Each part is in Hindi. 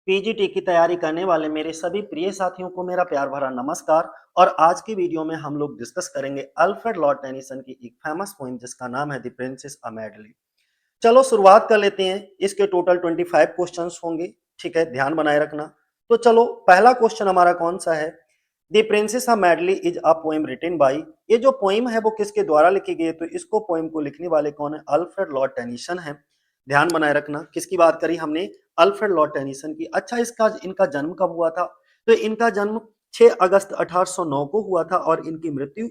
पीजीटी की तैयारी करने वाले मेरे सभी प्रिय साथियों को मेरा प्यार भरा नमस्कार। और आज की वीडियो में हम लोग डिस्कस करेंगे अल्फ्रेड लॉर्ड टेनिसन की एक फेमस पोएम जिसका नाम है द प्रिंसेस अ मेडली। चलो शुरुआत कर लेते हैं। इसके टोटल 25 क्वेश्चंस होंगे, ठीक है, ध्यान बनाए रखना। तो चलो पहला क्वेश्चन हमारा कौन सा है। The princess a medley is a poem written by. ये जो पोएम है वो किसके द्वारा लिखी गई है, तो इसको पोएम को लिखने वाले कौन है, अल्फ्रेड लॉर्ड टेनिसन है। ध्यान बनाए रखना, किसकी बात करी हमने, अल्फ्रेड लॉर्ड टेनिसन की। अच्छा, इसका इनका जन्म कब हुआ था, तो इनका जन्म 6 अगस्त 1809 को हुआ था और इनकी मृत्यु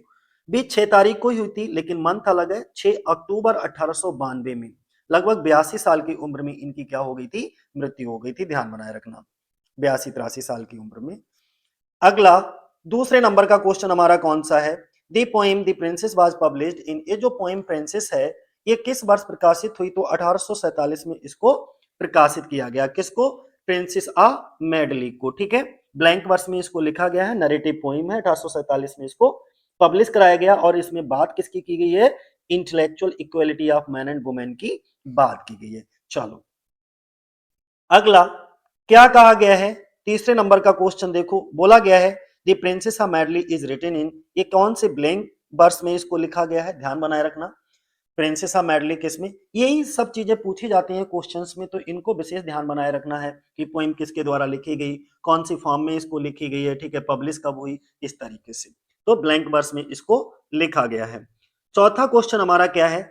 भी 6 तारीख को ही हुई थी, लेकिन मंथ अलग है, 6 अक्टूबर 1892 में। लगभग 82 साल की उम्र में इनकी क्या हो गई थी, मृत्यु हो गई थी। ध्यान बनाए रखना, 82-83 साल की उम्र में। अगला दूसरे नंबर का क्वेश्चन हमारा कौन सा है। दी poem the princess was published in, ये जो पोएम प्रिंसेस है ये किस वर्ष प्रकाशित हुई, तो 1847 में इसको प्रकाशित किया गया। किसको, प्रिंसेस आ मेडली को, ठीक है। ब्लैंक वर्ष में इसको लिखा गया है, नरेटिव पोएम है, 1847 में इसको पब्लिश कराया गया और इसमें बात किसकी की गई है, intellectual equality of man and women की बात की गई है। चलो अगला क्या कहा गया है, तीसरे नंबर का क्वेश्चन देखो, बोला गया है the princess a medley is written in, ये कौन से ब्लैंक वर्ष में इसको लिखा गया है, ध्यान बनाए रखना। प्रिंसेस अ मेडली किसमें, यही सब चीजें पूछी जाती हैं क्वेश्चंस में, तो इनको विशेष ध्यान बनाए रखना है कि पोइम किसके द्वारा लिखी गई, कौन सी फॉर्म में इसको लिखी गई है, ठीक है, पब्लिश कब हुई, इस तरीके से। तो ब्लैंक वर्ष में इसको लिखा गया है। चौथा क्वेश्चन हमारा क्या है,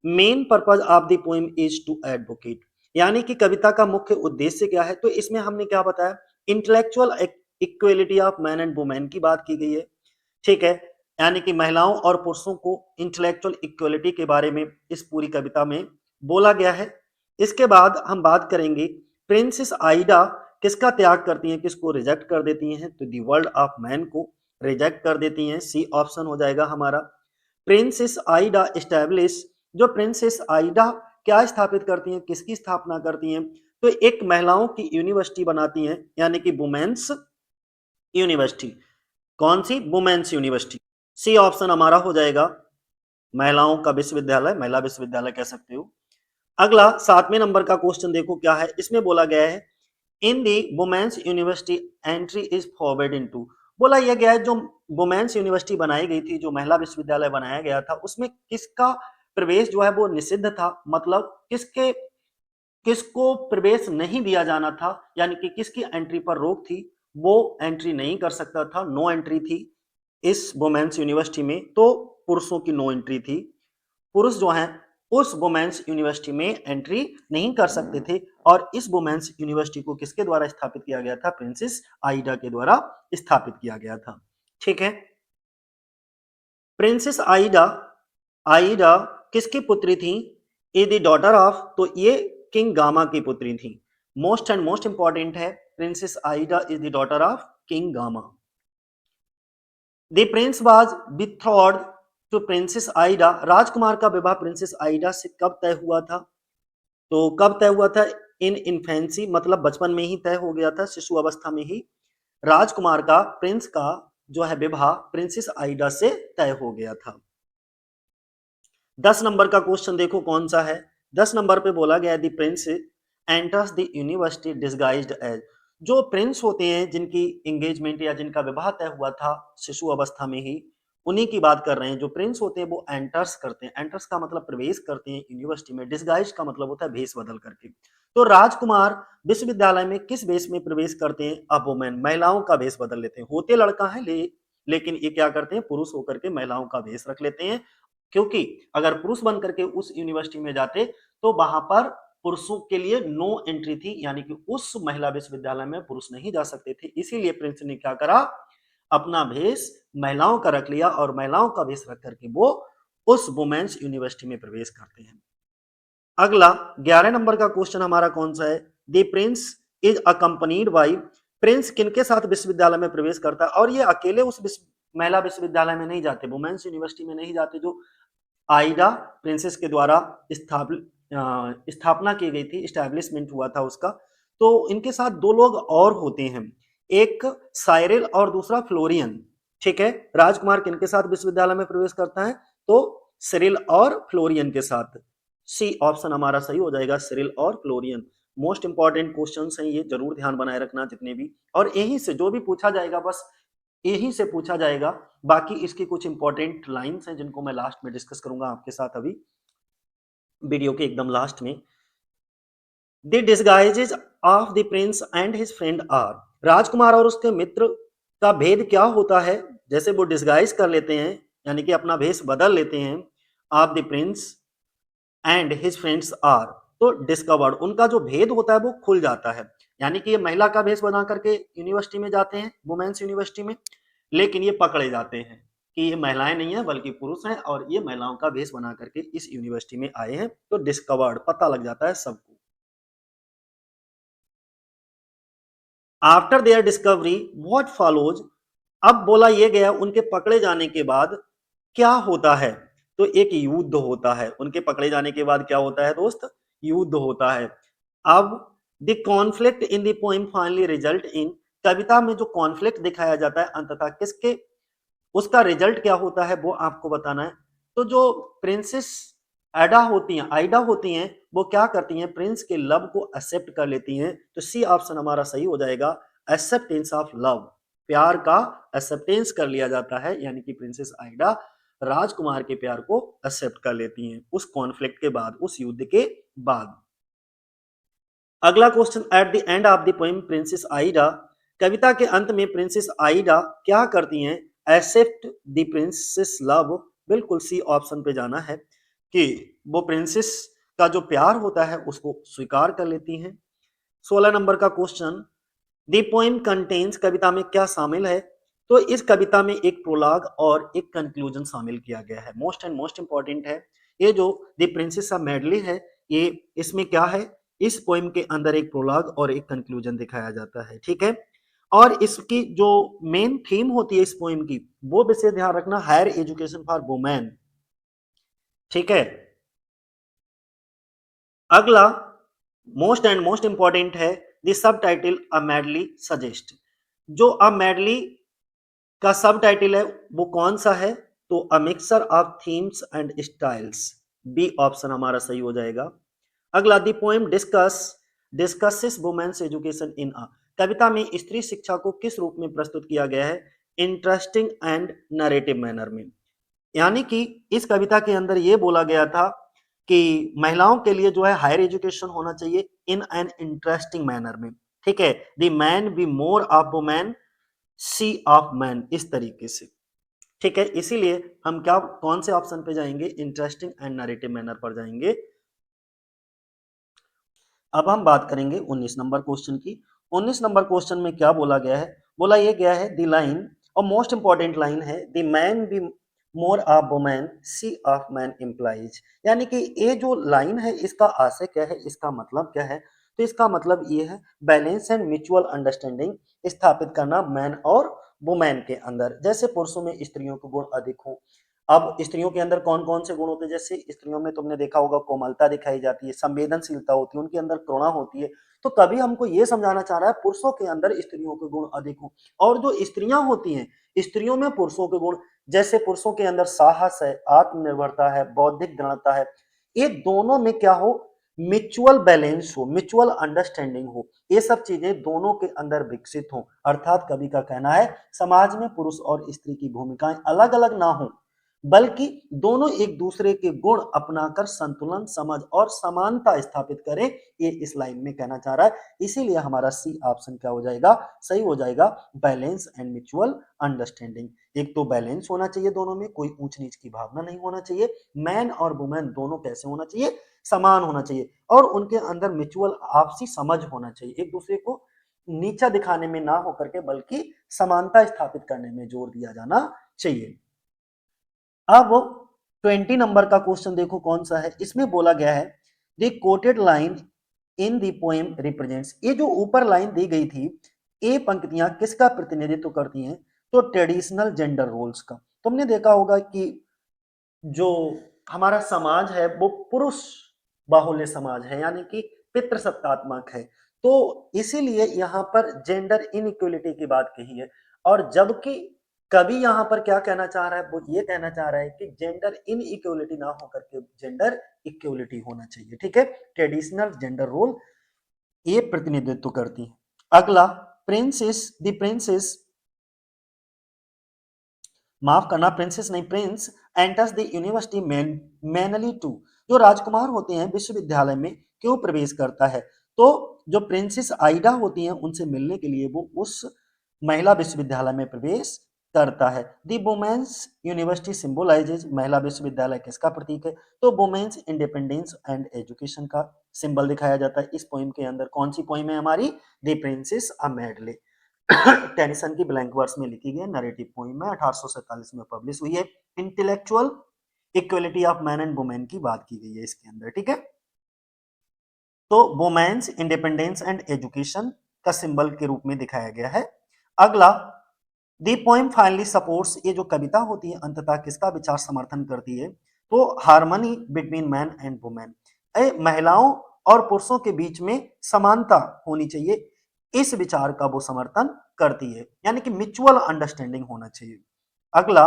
main purpose of the poem is to advocate, यानी कि कविता का मुख्य उद्देश्य क्या है, तो इसमें हमने क्या बताया, intellectual equality of man and women की बात की गई है, ठीक है। यानी कि महिलाओं और पुरुषों को इंटेलेक्चुअल इक्वलिटी के बारे में इस पूरी कविता में बोला गया है। इसके बाद हम बात करेंगे प्रिंसेस आइडा किसका त्याग करती हैं, किसको रिजेक्ट कर देती हैं, तो दी वर्ल्ड ऑफ मैन को रिजेक्ट कर देती हैं, सी ऑप्शन हो जाएगा हमारा। प्रिंसेस आइडा एस्टैब्लिश, जो प्रिंसेस आइडा क्या स्थापित करती हैं, किसकी स्थापना करती हैं, तो एक महिलाओं की यूनिवर्सिटी बनाती हैं, यानी कि वुमेन्स यूनिवर्सिटी। कौन सी, वुमेन्स यूनिवर्सिटी, सी ऑप्शन हमारा हो जाएगा, महिलाओं का विश्वविद्यालय, महिला विश्वविद्यालय कह सकते हो। अगला 7वें नंबर का क्वेश्चन देखो क्या है, इसमें बोला गया है in the women's university entry is forbidden to, बोला यह गया है जो वुमेन्स यूनिवर्सिटी बनाई गई थी, जो महिला विश्वविद्यालय बनाया गया था, उसमें किसका प्रवेश जो है वो निषिद्ध था, मतलब किसके किसको प्रवेश नहीं दिया जाना था, यानी कि किसकी एंट्री पर रोक थी, वो एंट्री नहीं कर सकता था, नो एंट्री थी इस वुमेन्स यूनिवर्सिटी में, तो पुरुषों की नो एंट्री थी। पुरुष जो हैं उस वुमेन्स यूनिवर्सिटी में एंट्री नहीं कर सकते थे, और इस वुमेन्स यूनिवर्सिटी को किसके द्वारा स्थापित किया गया था, प्रिंसेस आइडा के द्वारा स्थापित किया गया था, ठीक है। प्रिंसेस आइडा, आइडा किसकी पुत्री थी, ए द डॉटर ऑफ, तो ये किंग गामा की पुत्री थी। मोस्ट एंड मोस्ट इंपॉर्टेंट है, Princess Ida is the daughter of King Gama. The prince was betrothed to Princess Ida, राजकुमार का विवाह प्रिंसेस आइडा से कब तय हुआ था, तो कब तय हुआ था, इन इन्फेंसी, मतलब बचपन में ही तय हो गया था, शिशु अवस्था में ही राजकुमार का, प्रिंस का जो है विवाह प्रिंसेस आइडा से तय हो गया था। 10 नंबर का क्वेश्चन देखो कौन सा है, 10 नंबर पे बोला गया the prince enters the university disguised as, जो प्रिंस होते हैं जिनकी एंगेजमेंट या जिनका विवाह तय हुआ था शिशु अवस्था में ही, उन्हीं की बात कर रहे हैं। जो प्रिंस होते हैं वो एंटर्स करते हैं, एंटर्स का मतलब प्रवेश करते हैं यूनिवर्सिटी में, डिस्गाइज का मतलब होता है भेष बदल करके। तो राजकुमार विश्वविद्यालय में किस भेष में प्रवेश करते हैं, अब वुमेन, महिलाओं का भेष बदल लेते हैं, होते लड़का है लेकिन ये क्या करते हैं, पुरुष होकर के महिलाओं का भेष रख लेते हैं, क्योंकि अगर पुरुष बन करके उस यूनिवर्सिटी में जाते तो वहां पर पुरुषों के लिए नो एंट्री थी, यानी कि उस महिला विश्वविद्यालय में पुरुष नहीं जा सकते थे। इसीलिए प्रिंस ने क्या करा, अपना भेष महिलाओं का रख लिया और महिलाओं का भेष रख करके वो उस वुमेन्स यूनिवर्सिटी में प्रवेश करते हैं। अगला 11 नंबर का क्वेश्चन हमारा कौन सा है, the Prince is accompanied by, Prince किनके साथ विश्वविद्यालय में प्रवेश करता है, और ये अकेले उस महिला विश्वविद्यालय में नहीं जाते, वुमेन्स यूनिवर्सिटी में नहीं जाते, जो आइडा प्रिंसेस के द्वारा स्थापना की गई थी, स्टैब्लिशमेंट हुआ था उसका, तो इनके साथ दो लोग और होते हैं, एक साइरिल और दूसरा फ्लोरियन, ठीक है। राजकुमार किनके साथ विश्वविद्यालय में प्रवेश करता है, तो सिरिल और फ्लोरियन के साथ, सी ऑप्शन हमारा सही हो जाएगा, सिरिल और फ्लोरियन। मोस्ट इंपॉर्टेंट क्वेश्चंस हैं ये, जरूर ध्यान बनाए रखना जितने भी, और यहीं से जो भी पूछा जाएगा बस यहीं से पूछा जाएगा। बाकी इसकी कुछ इंपॉर्टेंट लाइंस हैं जिनको मैं लास्ट में डिस्कस करूंगा आपके साथ अभी वीडियो के एकदम लास्ट में। The disguises of the prince and his friend are, राजकुमार और उसके मित्र का भेद क्या होता है, जैसे वो डिस्गाइज कर लेते हैं यानी कि अपना भेष बदल लेते हैं, of the prince and his friends are, तो डिस्कवर्ड, उनका जो भेद होता है वो खुल जाता है। यानी कि ये महिला का भेष बना करके यूनिवर्सिटी में जाते हैं, वुमेन्स यूनिवर्सिटी में, लेकिन ये पकड़े जाते हैं कि ये महिलाएं नहीं है बल्कि पुरुष हैं और ये महिलाओं का भेष बना करके इस यूनिवर्सिटी में आए हैं, तो डिस्कवर्ड पता लग जाता है सबको। After their discovery what follows, अब बोला ये गया उनके पकड़े जाने के बाद क्या होता है, तो एक युद्ध होता है। उनके पकड़े जाने के बाद क्या होता है दोस्त, युद्ध होता है। अब the conflict in the poem finally result in, कविता में जो कॉन्फ्लिक्ट दिखाया जाता है अंततः किसके, उसका रिजल्ट क्या होता है वो आपको बताना है। तो जो प्रिंसेस आइडा होती हैं वो क्या करती हैं, प्रिंस के लव को एक्सेप्ट कर लेती हैं, तो सी ऑप्शन हमारा सही हो जाएगा, एक्सेप्टेंस ऑफ लव, प्यार का एक्सेप्टेंस कर लिया जाता है, यानी कि प्रिंसेस आइडा राजकुमार के प्यार को एक्सेप्ट कर लेती हैं उस कॉन्फ्लिक्ट के बाद, उस युद्ध के बाद। अगला question, at the end of the poem Princess Ida, कविता के अंत में प्रिंसेस आइडा क्या करती हैं, एक्सेप्ट द प्रिंसेस लव, बिल्कुल सी ऑप्शन पे जाना है कि वो प्रिंसेस का जो प्यार होता है उसको स्वीकार कर लेती हैं। 16 नंबर का क्वेश्चन, द पोएम कंटेन्स, कविता में क्या शामिल है, तो इस कविता में एक प्रोलॉग और एक कंक्लूजन शामिल किया गया है, मोस्ट एंड मोस्ट इंपॉर्टेंट है। ये जो द प्रिंसेस ऑफ मेडली है, ये इसमें क्या है, इस पोएम के अंदर एक प्रोलॉग और एक कंक्लूजन दिखाया जाता है, ठीक है। और इसकी जो मेन थीम होती है इस पोएम की, वो विषय ध्यान रखना, हायर एजुकेशन फॉर वुमेन, ठीक है। अगला मोस्ट एंड मोस्ट इंपॉर्टेंट है, the sub title a madly suggest, जो अ मैडली का सब टाइटिल है वो कौन सा है, तो a mixture of themes and styles, B option हमारा सही हो जाएगा। अगला, the poem discusses women's education in a, कविता में स्त्री शिक्षा को किस रूप में प्रस्तुत किया गया है, इंटरेस्टिंग एंड नरेटिव मैनर में, यानी कि इस कविता के अंदर ये बोला गया था कि महिलाओं के लिए जो है हायर एजुकेशन होना चाहिए इन एन इंटरेस्टिंग मैनर में, ठीक है, the man be more of women she of man, इस तरीके से, ठीक है। इसीलिए हम क्या कौन से ऑप्शन पे जाएंगे, इंटरेस्टिंग एंड नरेटिव मैनर पर जाएंगे। अब हम बात करेंगे 19 नंबर क्वेश्चन की। 19 नंबर क्वेश्चन में क्या बोला गया है, बोला ये गया है द लाइन, और मोस्ट इंपॉर्टेंट लाइन है, the man be more of women she of man implies, यानी कि ये जो लाइन है इसका आशय क्या है, इसका मतलब क्या है, तो इसका मतलब ये है बैलेंस एंड म्यूचुअल अंडरस्टैंडिंग स्थापित करना मैन और वुमेन के अंदर, जैसे पुरुषों में स्त्रियों के गुण अधिक हो। अब स्त्रियों के अंदर कौन कौन से गुण होते हैं, जैसे स्त्रियों में तुमने देखा होगा कोमलता दिखाई जाती है, संवेदनशीलता होती है, उनके अंदर करुणा होती है, तो कभी हमको ये समझाना चाह रहा है पुरुषों के अंदर स्त्रियों के गुण अधिक हो, और जो स्त्रियां होती हैं स्त्रियों में पुरुषों के गुण, जैसे पुरुषों के अंदर साहस है, आत्मनिर्भरता है, बौद्धिक दृढ़ता है, ये दोनों में क्या हो, म्यूचुअल बैलेंस हो, म्यूचुअल अंडरस्टैंडिंग हो, ये सब चीजें दोनों के अंदर विकसित हो, अर्थात कवि का कहना है समाज में पुरुष और स्त्री की भूमिकाएं अलग अलग ना हो, बल्कि दोनों एक दूसरे के गुण अपनाकर संतुलन, समझ और समानता स्थापित करें, ये इस लाइन में कहना चाह रहा है। इसीलिए हमारा सी ऑप्शन क्या हो जाएगा, सही हो जाएगा, बैलेंस एंड म्यूचुअल अंडरस्टैंडिंग। एक तो बैलेंस होना चाहिए दोनों में, कोई ऊंच नीच की भावना नहीं होना चाहिए, मैन और वुमेन दोनों कैसे होना चाहिए, समान होना चाहिए, और उनके अंदर म्यूचुअल आपसी समझ होना चाहिए, एक दूसरे को नीचा दिखाने में ना होकर के बल्कि समानता स्थापित करने में जोर दिया जाना चाहिए। अब 20 नंबर का क्वेश्चन देखो कौन सा है, इसमें बोला गया है the coated line in the poem represents, ये जो ऊपर लाइन दी गई थी, ये पंक्तियां किसका प्रतिनिधित्व करती हैं, तो ट्रेडिशनल जेंडर रोल्स का। तुमने देखा होगा कि जो हमारा समाज है वो पुरुष बाहुल्य समाज है, यानी कि पितृसत्तात्मक है, तो इसीलिए यहाँ पर जेंडर इनइक्वलिटी की बात कही है, और जबकि कवि यहाँ पर क्या कहना चाह रहा है, वो ये कहना चाह रहा है कि जेंडर इनइक्वलिटी ना होकर के जेंडर इक्वलिटी होना चाहिए, ठीक है, ट्रेडिशनल जेंडर रोल ये प्रतिनिधित्व करती है। अगला, प्रिंसेस, द प्रिंसेस, माफ करना, प्रिंसेस नहीं, prince enters the university mainly to, जो राजकुमार होते हैं विश्वविद्यालय में क्यों प्रवेश करता है? तो जो प्रिंसेस आइडा होती हैं उनसे मिलने के लिए वो उस महिला विश्वविद्यालय में प्रवेश करता है। द वुमेन्स यूनिवर्सिटी सिंबलाइजेज, महिला विश्वविद्यालय किसका प्रतीक है? तो वुमेन्स इंडिपेंडेंस एंड एजुकेशन का सिंबल दिखाया जाता है। इस पोइम के अंदर कौन सी पोइम है हमारी? The princess a medley. Tennyson की ब्लैंक वर्स में लिखी गई नरेटिव पोइम है, 1847 में पब्लिश हुई है। Intellectual equality of man and women की बात की गई है इसके अंदर, ठीक है। तो वुमेन्स इंडिपेंडेंस एंड एजुकेशन का सिंबल के रूप में दिखाया गया है। अगला, दी पोइम फाइनली सपोर्ट्स, ये जो कविता होती है अंततः किसका विचार समर्थन करती है? तो harmony between man and women, महिलाओं और पुरुषों के बीच में समानता होनी चाहिए, इस विचार का वो समर्थन करती है, यानी कि म्यूचुअल अंडरस्टैंडिंग होना चाहिए। अगला,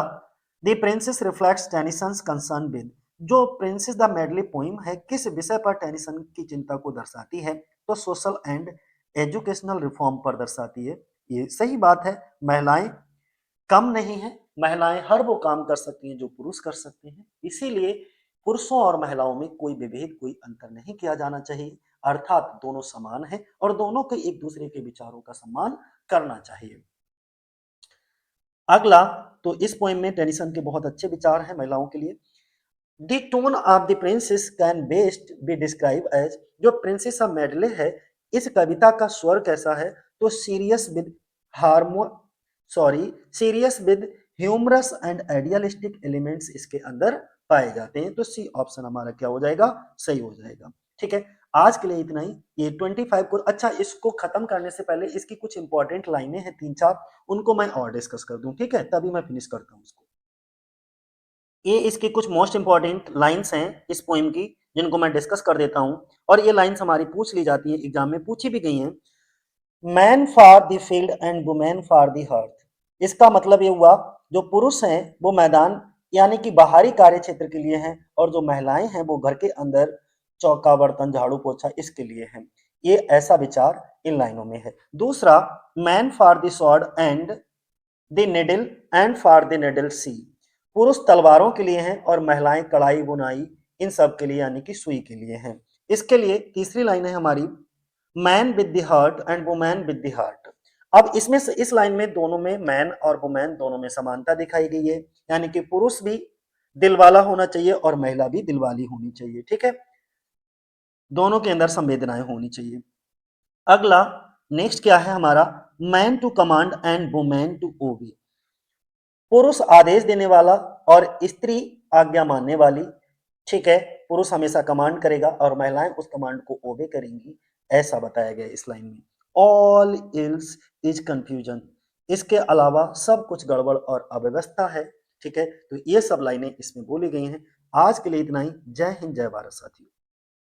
the princess reflects Tennyson's concern with, जो प्रिंसेस द मेडली पोइम है किस विषय पर टेनिसन की चिंता को दर्शाती है? तो सोशल एंड एजुकेशनल रिफॉर्म पर दर्शाती है। ये सही बात है, महिलाएं कम नहीं है, महिलाएं हर वो काम कर सकती हैं जो पुरुष कर सकते हैं, इसीलिए पुरुषों और महिलाओं में कोई विभेद, कोई अंतर नहीं किया जाना चाहिए, अर्थात दोनों समान हैं और दोनों के एक दूसरे के विचारों का सम्मान करना चाहिए। अगला, तो इस पोएम में टेनिसन के बहुत अच्छे विचार हैं महिलाओं के लिए। The tone of the Princess can best be describe as, जो प्रिंसेस ऑफ मेडले है इस कविता का स्वर कैसा है? तो serious with harmo sorry serious with humorous and idealistic elements इसके अंदर पाए जाते हैं। तो सी ऑप्शन हमारा क्या हो जाएगा? सही हो जाएगा। ठीक है, आज के लिए इतना ही। ये 25 को, अच्छा इसको खत्म करने से पहले इसकी कुछ इंपॉर्टेंट लाइनें हैं 3-4, उनको मैं और डिस्कस कर दूं, ठीक है, तभी मैं फिनिश करता हूं उसको। ये इसकी कुछ मोस्ट इंपॉर्टेंट लाइंस हैं इस पोएम की, जिनको मैं डिस्कस कर देता हूं, और ये लाइंस हमारी पूछ ली जाती है, एग्जाम में पूछी भी गई हैं। Man for the field and women for the hearth, इसका मतलब ये हुआ जो पुरुष हैं वो मैदान यानी कि बाहरी कार्य क्षेत्र के लिए हैं, और जो महिलाएं हैं वो घर के अंदर चौका बर्तन झाड़ू पोछा इसके लिए हैं। ये ऐसा विचार इन लाइनों में है। दूसरा, man for the sword and the needle and for the needle she, पुरुष तलवारों के लिए हैं और महिलाएं कढ़ाई बुनाई इन सब के लिए यानी कि सुई के लिए हैं। इसके लिए तीसरी लाइन है हमारी, man with the heart and women with the heart. अब इसमें से इस लाइन में दोनों में मैन और वुमेन दोनों में समानता दिखाई गई है, यानी कि पुरुष भी दिल वाला होना चाहिए और महिला भी दिलवाली होनी चाहिए, ठीक है, दोनों के अंदर संवेदनाएं होनी चाहिए। अगला, नेक्स्ट क्या है हमारा, man to command and women to obey, पुरुष आदेश देने वाला और स्त्री आज्ञा मानने वाली, ठीक है, पुरुष हमेशा कमांड करेगा और महिलाएं उस कमांड को ओबे करेंगी, ऐसा बताया गया इस लाइन में। ऑल इल्स इज कंफ्यूजन, इसके अलावा सब कुछ गड़बड़ और अव्यवस्था है, ठीक है, तो ये सब लाइनें इसमें बोली गई हैं। आज के लिए इतना ही। जय हिंद, जय भारत साथियों।